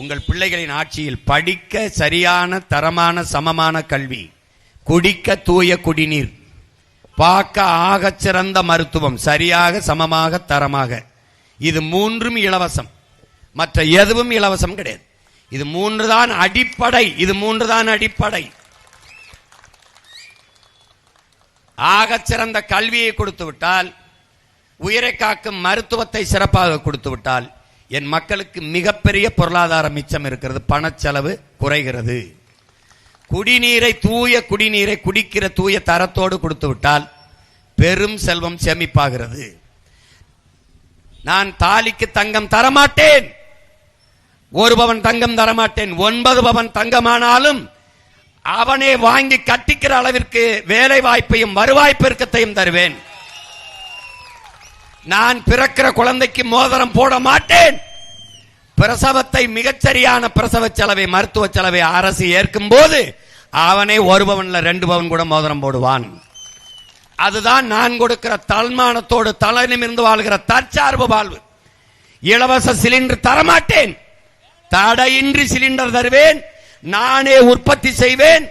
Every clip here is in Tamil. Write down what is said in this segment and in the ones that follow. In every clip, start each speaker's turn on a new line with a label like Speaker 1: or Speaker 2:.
Speaker 1: உங்கள் பிள்ளைகளின் ஆட்சியில் படிக்க சரியான தரமான சமமான கல்வி, குடிக்க தூய குடிநீர், பார்க்க ஆகச் சிறந்த மருத்துவம், சரியாக சமமாக தரமாக, இது மூன்றும் இலவசம். மற்ற எதுவும் இலவசம் கிடையாது. இது மூன்று தான் அடிப்படை. இது மூன்று தான் அடிப்படை. ஆகச் சிறந்த கல்வியை கொடுத்து விட்டால், உயிரை காக்கும் மருத்துவத்தை சிறப்பாக கொடுத்து விட்டால் என் மக்களுக்கு மிகப்பெரிய பொருளாதார மிச்சம் இருக்கிறது, பணச்செலவு குறைகிறது. குடிநீரை, தூய குடிநீரை குடிக்கிற தூய தரத்தோடு கொடுத்து விட்டால் பெரும் செல்வம் சேமிப்பாகிறது. நான் தாலிக்கு தங்கம் தரமாட்டேன், 1 பவன் தங்கம் தரமாட்டேன். 9 பவன் தங்கமானாலும் அவனே வாங்கி கட்டிக்கிற அளவிற்கு வேலை வாய்ப்பையும் வருவாய் பெருக்கத்தையும் தருவேன். நான் பிறக்கிற குழந்தைக்கு மோதிரம் போட மாட்டேன். பிரசவத்தை, மிகச்சரியான பிரசவ செலவை, மருத்துவ செலவை அரசு ஏற்கும் போது அவனே 1 பவன்ல 2 பவன் கூட மோதிரம் போடுவான். அதுதான் நான் கொடுக்கிற தன்மானத்தோடு தலை நிமிர்ந்து வாழ்கிற தற்சார்பு வாழ்வு. இலவச சிலிண்டர் தரமாட்டேன், தடையின்றி சிலிண்டர் தருவேன். நானே உற்பத்தி செய்வேன்,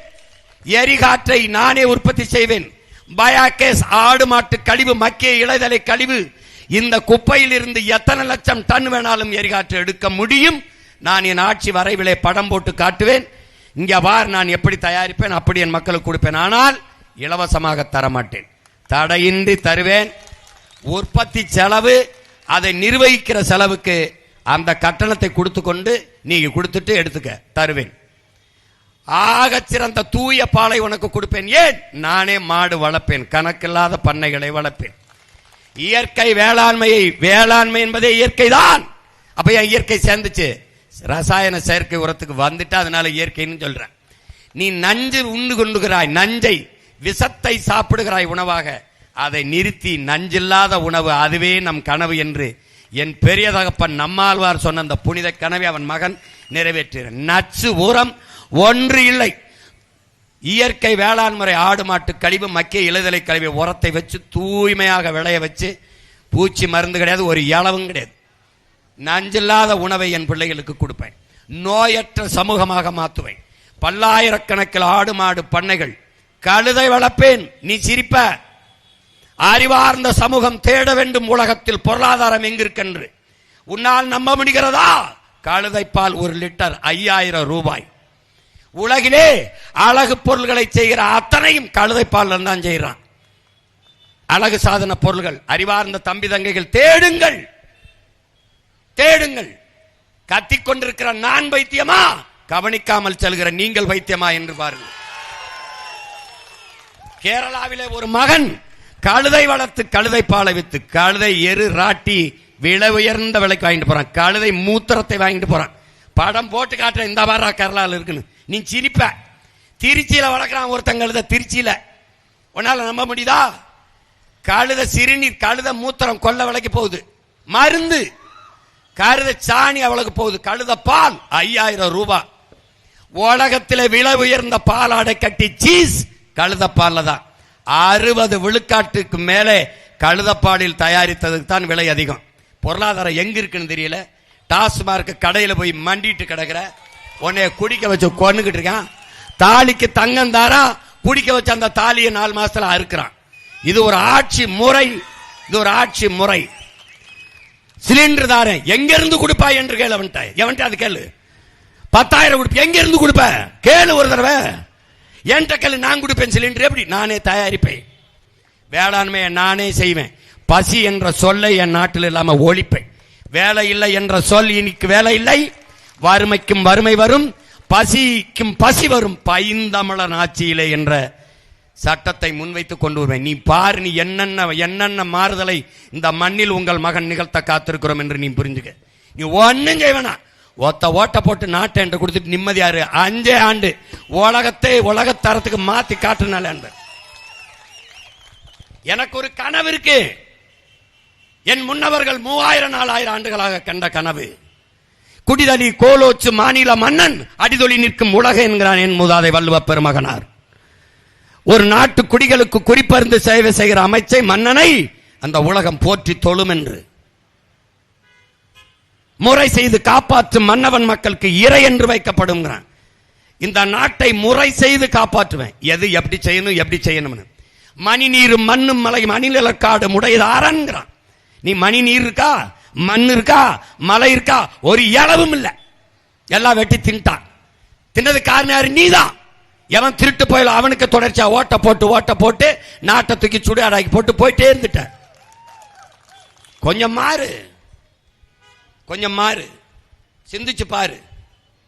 Speaker 1: எரிகாற்றை நானே உற்பத்தி செய்வேன். பயோகேஸ், ஆடு மாட்டு கழிவு, மக்கிய இலைதலை கழிவு, இந்த குப்பையில் இருந்து எத்தனை லட்சம் டன் வேணாலும் எரிகாற்று எடுக்க முடியும். நான் என் ஆட்சி வரைவிலே படம் போட்டு காட்டுவேன். இங்க பார் நான் எப்படி தயாரிப்பேன், அப்படி என் மக்களுக்கு கொடுப்பேன். ஆனால் இலவசமாக தரமாட்டேன், தடையின்றி தருவேன். உற்பத்தி செலவு, அதை நிர்வகிக்கிற செலவுக்கு அந்த கட்டணத்தை கொடுத்து கொண்டு நீங்க கொடுத்துட்டு எடுத்துக்க தருவேன். ஆகச் சிறந்த தூய பாலை உனக்கு கொடுப்பேன். ஏன்? நானே மாடு வளர்ப்பேன், கணக்கில்லாத பண்ணைகளை வளர்ப்பேன். இயற்கை வேளாண்மையை, வேளாண்மை என்பதே இயற்கை தான். அப்ப ஏன் இயற்கை சேர்ந்துச்சு? ரசாயன செயற்கை உரத்துக்கு வந்துட்டு அதனால இயற்கைன்னு சொல்றேன். நீ நஞ்சு உண்டு கொண்டுகிறாய், நஞ்சை, விஷத்தை சாப்பிடுகிறாய் உணவாக. அதை நிறுத்தி நஞ்சில்லாத உணவு, அதுவே நம் கனவு என்று என் பெரிய தகப்பன் நம்மாழ்வார் சொன்ன அந்த புனித கனவை அவன் மகன் நிறைவேற்ற. நச்சு உரம் ஒன்று இல்லை. இயற்கை வேளாண் முறை, ஆடு மாட்டு கழிவு, மக்கிய இலைதலை கழிவு, உரத்தை வச்சு தூய்மையாக விளைய வச்சு, பூச்சி மருந்து கிடையாது, ஒரு இளவும் கிடையாது. நஞ்சில்லாத உணவை என் பிள்ளைகளுக்கு கொடுப்பேன். நோயற்ற சமூகமாக மாற்றுவேன். பல்லாயிரக்கணக்கில் ஆடு மாடு பண்ணைகள், கழுதை வளர்ப்பேன். நீ சிரிப்ப. அறிவார்ந்த சமூகம் தேட வேண்டும் உலகத்தில் பொருளாதாரம் எங்கிருக்கென்று. உன்னால் நம்ப முடிகிறதா? கழுதைப்பால் 1 லிட்டர் 5000 ரூபாய். உலகிலே அழகு பொருள்களை செய்கிற அத்தனையும் கழுதைப்பால் தான் செய்கிறான். அழகு சாதன பொருள்கள். அறிவார்ந்த தம்பி தங்கைகள் தேடுங்கள், தேடுங்கள். கத்திக்கொண்டிருக்கிற நான் வைத்தியமா, கவனிக்காமல் செல்கிற நீங்கள் வைத்தியமா என்று பாருங்கள். கேரளாவிலே ஒரு மகன் கழுதை வளர்த்து, கழுதை பாலை வித்து, கழுதை எரு ராட்டி விலை உயர்ந்த விலைக்கு வாங்கிட்டு போறான். கழுதை மூத்திரத்தை வாங்கிட்டு போறான். படம் போட்டு காட்டுற, இந்த வாரா கேரளாவில் இருக்குன்னு. நீ சிரிப்ப. திருச்சியில வளர்க்கிறான் ஒருத்தன் கழுதை, திருச்சியில. உன்னால நம்ப முடியுதா? கழுதை சிறுநீர், கழுதை மூத்திரம் கொல்ல விலைக்கு போகுது. மருந்து கழுதை சாணி அவளுக்கு போகுது. கழுத பால் 5000 ரூபாய். உலகத்திலே விலை உயர்ந்த பாலாடை கட்டி சீஸ் கழுத பால்ல தான். 60 விழுக்காட்டுக்கு மேலே கழுதப்பாலில் தயாரித்ததுக்கு தான் விலை அதிகம். பொருளாதாரம் எங்க இருக்குன்னு தெரியல. டாஸ்மார்க் கடையில் போய் மண்டிட்டு கிடக்கிற, உன்னைய குடிக்க வச்சு கொன்னுகிட்டு இருக்கான். தாலிக்கு தங்கம் தாரா, குடிக்க வச்சு அந்த தாலியை 4 மாசத்துல அறுக்கிறான். இது ஒரு ஆட்சி முறை, இது ஒரு ஆட்சி முறை. சிலிண்டர் தாரேன், எங்க இருந்து கொடுப்பாய் என்று கேளு அவன்கிட்ட. எவன்கிட்ட அது கேளு. 10,000 கொடுப்ப, எங்க இருந்து கொடுப்ப கேளு ஒரு தடவை. என்கிட்ட கேளு, நான் கொடுப்பேன் சிலிண்டர். எப்படி? நானே தயாரிப்பேன். வேளாண்மையை நானே செய்வேன். பசி என்ற சொல்லை என் நாட்டில் இல்லாம ஒழிப்பேன். வேலை இல்லை என்ற சொல் இன்னைக்கு வேலை இல்லை. வறுமைக்கும் வறுமை வரும், பசிக்கும் பசி வரும். பைந்தமிழன் ஆட்சியிலே என்ற சட்டத்தை முன்வைத்துக் கொண்டு வருவேன். நீ பாரு, நீ என்னென்ன மாறுதலை இந்த மண்ணில் உங்கள் மகன் நிகழ்த்த காத்திருக்கிறோம் என்று நீ புரிஞ்சுக்க. நீ ஒன்னும் செய்வனா, ஒத்த ஓட்ட போட்டு நாட்டை என்று கொடுத்துட்டு நிம்மதியாரு. 5 ஆண்டு உலகத்தை உலகத்தரத்துக்கு மாத்தி காட்டுனால. எனக்கு ஒரு கனவு இருக்கு. என் முன்னவர்கள் 3000-4000 ஆண்டுகளாக கண்ட கனவு. குடிதலி கோலோச்சு மாநில மன்னன் அடிதொலி நிற்கும் உலக என்கிறான் என் மூதாதை வள்ளுவ பெருமகனார். ஒரு நாட்டு குடிகளுக்கு குறிப்பறிந்து சேவை செய்கிற அமைச்சை, மன்னனை அந்த உலகம் போற்றி தொழும் என்று. முறை செய்து காப்பாற்றும் மன்னவன் மக்களுக்கு இறை என்று வைக்கப்படும். இந்த நாட்டை முறை செய்து காப்பாற்றுவேன். எது எப்படி செய்யணும் எப்படி செய்யணும்னு. மணி நீர் மண்ணும் மலை மணிநிலக்காடு முடையதாரன்கிறான். நீ மணி நீர் இருக்கா, மண் இருக்கா, மலை இருக்கா, ஒரு இளவும் இல்லை. எல்லாம் வெட்டி தின்ட்டான். தின்னது காரணம் யாரு? நீதான். எவன் திருட்டு போயில அவனுக்கு தொடர்ச்சியா ஓட்ட போட்டு நாட்டை தூக்கி சுடுகாடாக்கி போட்டு போயிட்டே இருந்துட்ட. கொஞ்சம் மாறு, சிந்திச்சு பாரு.